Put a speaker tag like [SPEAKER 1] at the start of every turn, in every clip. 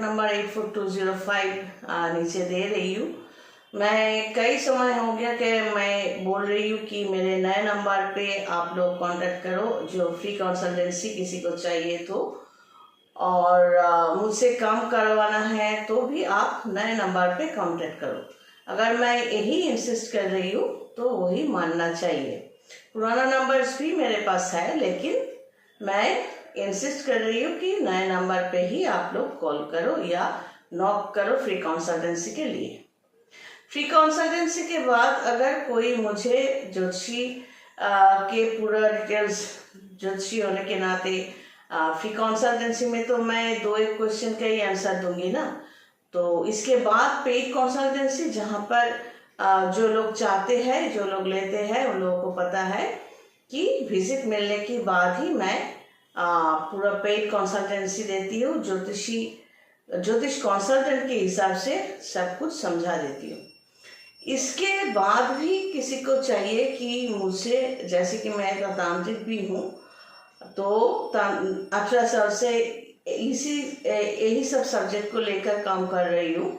[SPEAKER 1] Number 84205 नीचे दे रही हूँ। मैं कई समय हो गया कि मैं बोल रही हूँ कि मेरे नए नंबर पे आप लोग कांटेक्ट करो जो फ्री कंसल्टेंसी किसी को चाहिए तो, और मुझसे काम करवाना है तो भी आप नए नंबर पे कांटेक्ट करो। अगर मैं यही इंसिस्ट कर रही हूँ तो वही मानना चाहिए। पुराना नंबर्स भी मेरे पास है, लेकिन मैं इंसिस्ट कर रही हूँ कि नए नंबर पे ही आप लोग कॉल करो या नॉक करो फ्री कंसल्टेंसी के लिए। फ्री कंसल्टेंसी के बाद अगर कोई मुझे ज्योतिषी के पूरा डिटेल्स, ज्योतिषी होने के नाते फ्री कंसल्टेंसी में तो मैं 2-1 क्वेश्चन का ही आंसर दूंगी ना, तो इसके बाद पेड कंसल्टेंसी जहाँ पर जो लोग चाहते हैं, जो लोग लेते हैं, उन लोगों को पता है कि विजिट मिलने के बाद ही मैं पूरा पेड कंसल्टेंसी देती हूँ। ज्योतिष कंसल्टेंट के हिसाब से सब कुछ समझा देती हूँ। इसके बाद भी किसी को चाहिए कि मुझसे, जैसे कि मैं एक तांत्रिक भी हूँ तो 18 साल से यही सब सब्जेक्ट को लेकर काम कर रही हूँ,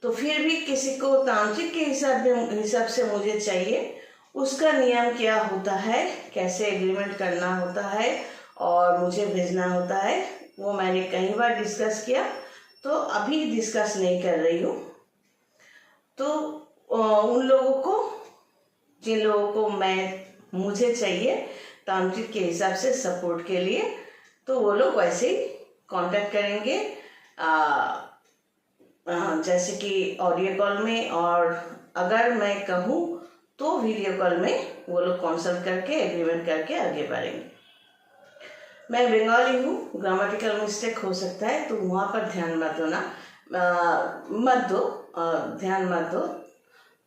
[SPEAKER 1] तो फिर भी किसी को तांत्रिक के हिसाब से मुझे चाहिए, उसका नियम क्या होता है, कैसे एग्रीमेंट करना होता है और मुझे भेजना होता है, वो मैंने कई बार डिस्कस किया, तो अभी डिस्कस नहीं कर रही हूँ। तो उन लोगों को, जिन लोगों को मुझे चाहिए तांत्रिक के हिसाब से सपोर्ट के लिए, तो वो लोग वैसे ही कांटेक्ट करेंगे, जैसे कि ऑडियो कॉल में, और अगर मैं कहूँ तो वीडियो कॉल में वो लोग कंसल्ट करके एग्रीमेंट करके आगे बढ़ेंगे। मैं बंगाली हूँ, ग्रामेटिकल मिस्टेक हो सकता है तो वहाँ पर ध्यान मत दो।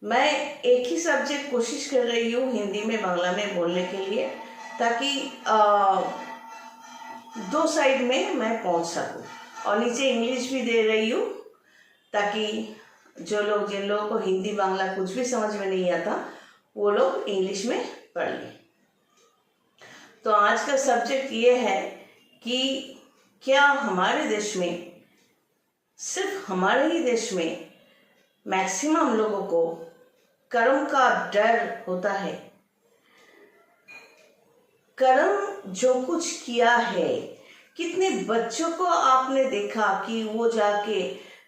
[SPEAKER 1] मैं एक ही सब्जेक्ट कोशिश कर रही हूँ हिंदी में, बांग्ला में बोलने के लिए, ताकि 2 साइड में मैं पहुँच सकूँ, और नीचे इंग्लिश भी दे रही हूँ ताकि जिन लोगों को हिंदी बांग्ला कुछ भी समझ में नहीं आता वो लोग इंग्लिश में पढ़ लें। तो आज का सब्जेक्ट ये है कि क्या हमारे देश में, सिर्फ हमारे ही देश में मैक्सिमम लोगों को कर्म का डर होता है। कर्म जो कुछ किया है, कितने बच्चों को आपने देखा कि वो जाके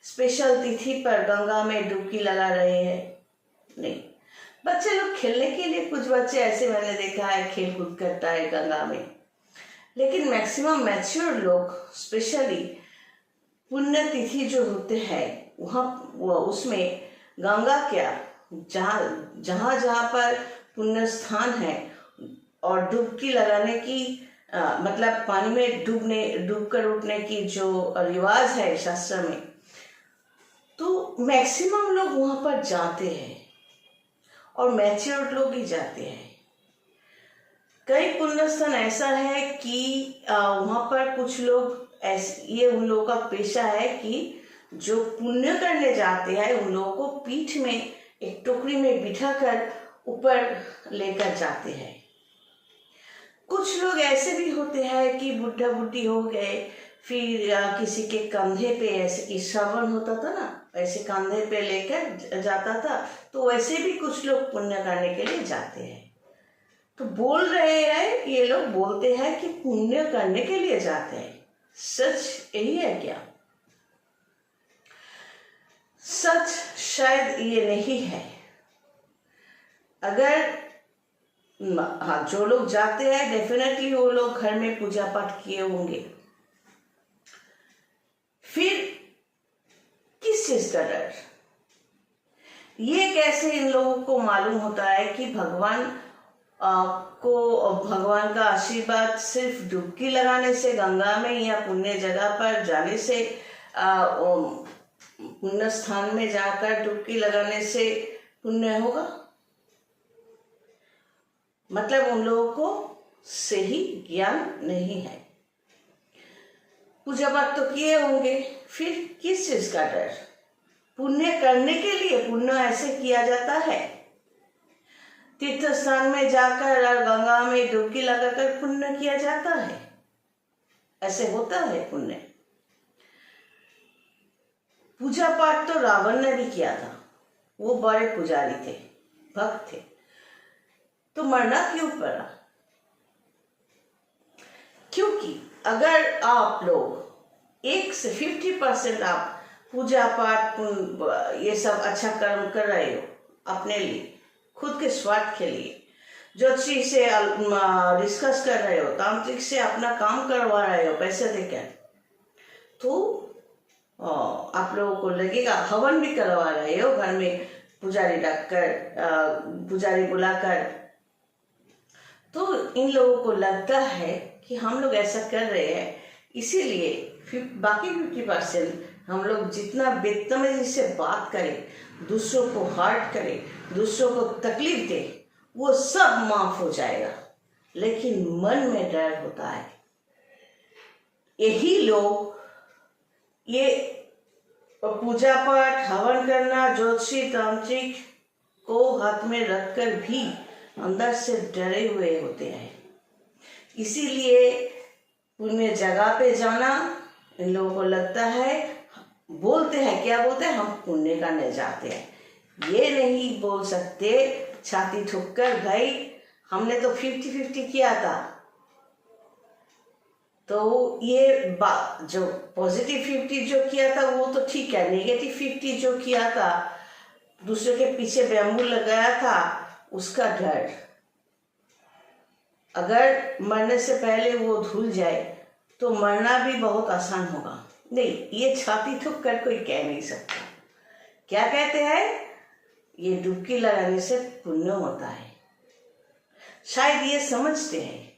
[SPEAKER 1] स्पेशल तिथि पर गंगा में डुबकी लगा रहे हैं? नहीं, बच्चे लोग खेलने के लिए, कुछ बच्चे ऐसे मैंने देखा है खेल कूद करता है गंगा में, लेकिन मैक्सिमम मैच्योर लोग, स्पेशली पुण्य तिथि जो होते हैं वहाँ उसमें गंगा क्या, जहाँ पर पुण्य स्थान है और डुबकी लगाने की मतलब पानी में डूबकर उठने की जो रिवाज है शास्त्र में, तो मैक्सिमम लोग वहाँ पर जाते हैं और मैच्योर लोग ही जाते हैं। कई पुण्य स्थान ऐसा है कि वहाँ पर कुछ लोग ये उन लोगों का पेशा है कि जो पुण्य करने जाते हैं उन लोगों को पीठ में एक टोकरी में बिठाकर ऊपर लेकर जाते हैं। कुछ लोग ऐसे भी होते हैं कि बुढ़ा बुढ़ी हो गए, फिर किसी के कंधे पे, ऐसे कि श्रावण होता था ना, ऐसे कंधे पे लेकर जाता था, तो वैसे भी कुछ लोग पुण्य करने के लिए जाते हैं। तो बोल रहे हैं, ये लोग बोलते हैं कि पुण्य करने के लिए जाते हैं। सच यही है क्या? सच शायद ये नहीं है। अगर हाँ, जो लोग जाते हैं डेफिनेटली वो लोग घर में पूजा पाठ किए होंगे। फिर किस चीज का डर? ये कैसे इन लोगों को मालूम होता है कि भगवान का आशीर्वाद सिर्फ डुबकी लगाने से गंगा में या पुण्य जगह पर जाने से, पुण्य स्थान में जाकर डुबकी लगाने से पुण्य होगा? मतलब उन लोगों को सही ज्ञान नहीं है। पूजा पाठ तो किए होंगे, फिर किस चीज का डर? पुण्य करने के लिए, पुण्य ऐसे किया जाता है, तीर्थ स्थान में जाकर और गंगा में डुबकी लगाकर पुण्य किया जाता है, ऐसे होता है पुण्य। पूजा पाठ तो रावण ने भी किया था, वो बड़े पुजारी थे, भक्त थे, तो मरना क्यों पड़ा? क्योंकि अगर आप लोग 1 से 50% आप पूजा पाठ ये सब अच्छा कर्म कर रहे हो अपने लिए, खुद के स्वार्थ के लिए, ज्योतिषी से डिस्कस कर रहे हो, तांत्रिक से अपना काम करवा रहे हो पैसे देकर, तो आप लोगों को लगेगा, हवन भी करवा रहे हो घर में पुजारी रखकर, पुजारी बुलाकर, तो इन लोगों को लगता है कि हम लोग ऐसा कर रहे हैं, इसीलिए बाकी 50% हम लोग जितना बदतमीजी से बात करें, दूसरों को हर्ट करें, दूसरों को तकलीफ दे, वो सब माफ हो जाएगा, लेकिन मन में डर होता है। यही लोग ये पूजा पाठ, हवन करना, ज्योतिषी, तांत्रिक को हाथ में रखकर भी अंदर से डरे हुए होते हैं। इसीलिए पुण्य जगह पे जाना इन लोगों को लगता है, बोलते हैं, क्या बोलते हैं, हम पुण्य करने जाते हैं। ये नहीं बोल सकते छाती ठोककर, भाई हमने तो 50-50 किया था। तो ये जो पॉजिटिव 50 जो किया था वो तो ठीक है, नेगेटिव 50 जो किया था, दूसरे के पीछे बैम्बू लगाया था, उसका डर, अगर मरने से पहले वो धुल जाए तो मरना भी बहुत आसान होगा। नहीं, ये छाती ठोक कर कोई कह नहीं सकता। क्या कहते हैं, ये डुबकी लगाने से पुण्य होता है, शायद ये समझते हैं।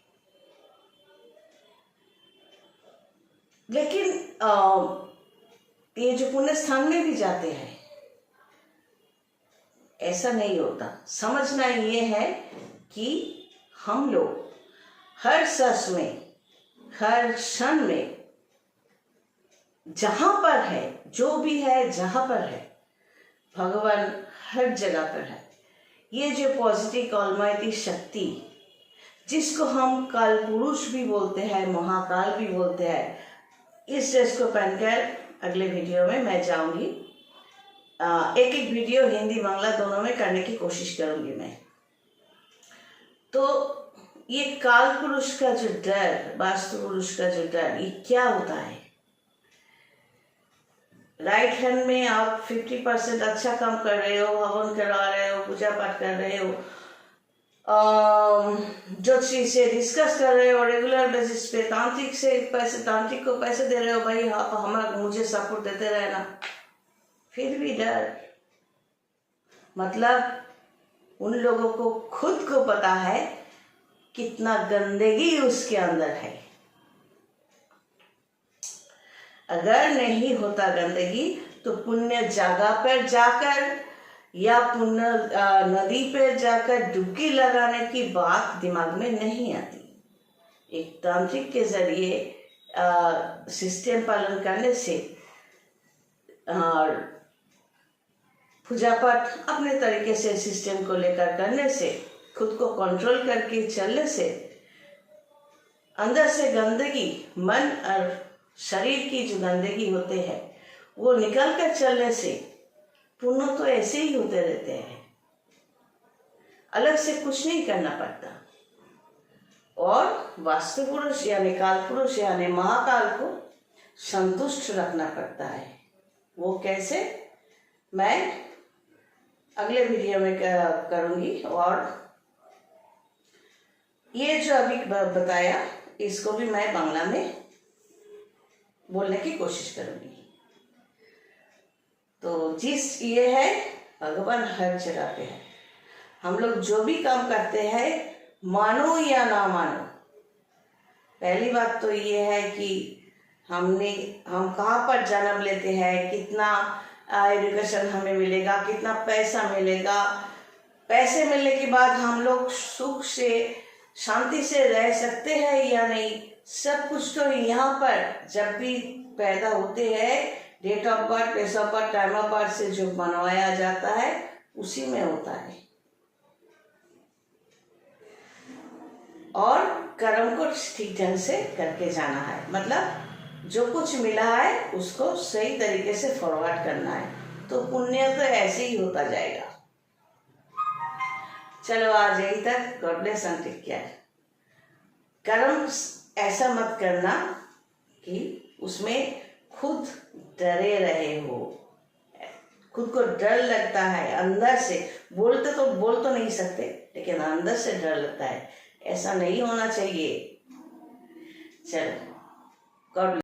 [SPEAKER 1] लेकिन ये जो पुण्य स्थान में भी जाते हैं, ऐसा नहीं होता। समझना ये है कि हम लोग हर सस में, हर क्षण में, जहां पर है, जो भी है, जहां पर है, भगवान हर जगह पर है। ये जो पॉजिटिव ऑलमाइटी शक्ति, जिसको हम काल पुरुष भी बोलते हैं, महाकाल भी बोलते हैं, इस ड्रेस को पहनकर अगले वीडियो में मैं जाऊंगी। एक एक वीडियो हिंदी बांग्ला दोनों में करने की कोशिश करूंगी मैं। तो ये काल पुरुष का जो डर, वास्तु पुरुष का जो डर, ये क्या होता है? राइट हैंड में आप 50% अच्छा काम कर रहे हो, हवन करवा रहे हो, पूजा पाठ कर रहे हो, ज्योतिषी से डिस्कस कर रहे हो रेगुलर बेसिस पे, तांत्रिक से पैसे, तांत्रिक को पैसे दे रहे हो, भाई आप हमारा मुझे सपोर्ट देते रहना, फिर भी डर। मतलब उन लोगों को खुद को पता है कितना गंदगी उसके अंदर है। अगर नहीं होता गंदगी तो पुण्य जगह पर जाकर या पुण्य नदी पर जाकर डुबकी लगाने की बात दिमाग में नहीं आती। एक तांत्रिक के जरिए सिस्टम पालन करने से और पूजा पाठ अपने तरीके से सिस्टम को लेकर करने से, खुद को कंट्रोल करके चलने से, अंदर से गंदगी, मन और शरीर की जो गंदगी होते हैं वो निकल कर चलने से पुण्य तो ऐसे ही होते रहते हैं, अलग से कुछ नहीं करना पड़ता। और वास्तु पुरुष यानी काल पुरुष यानी महाकाल को संतुष्ट रखना पड़ता है। वो कैसे, मैं अगले वीडियो में करूंगी। और ये जो अभी बताया इसको भी मैं बांग्ला में बोलने की कोशिश करूंगी। तो जिस ये है, भगवान हर जगह पे है। हम लोग जो भी काम करते हैं, मानो या ना मानो, पहली बात तो ये है कि हम कहाँ पर जन्म लेते हैं, कितना एजुकेशन हमें मिलेगा, कितना पैसा मिलेगा, पैसे मिलने के बाद हम लोग सुख से, शांति से रह सकते हैं या नहीं, सब कुछ तो यहाँ पर जब भी पैदा होते हैं, date of birth, place of birth, time of birth से जो बनवाया जाता है उसी में होता है। और कर्म को ठीक ढंग से करके जाना है। मतलब जो कुछ मिला है उसको सही तरीके से फॉरवर्ड करना है, तो पुण्य तो ऐसे ही होता जाएगा। चलो आज यही तक। God bless and take care. कर्म ऐसा मत करना कि उसमें खुद डरे रहे हो। खुद को डर लगता है अंदर से, बोल तो नहीं सकते, लेकिन अंदर से डर लगता है। ऐसा नहीं होना चाहिए। चलो, गॉड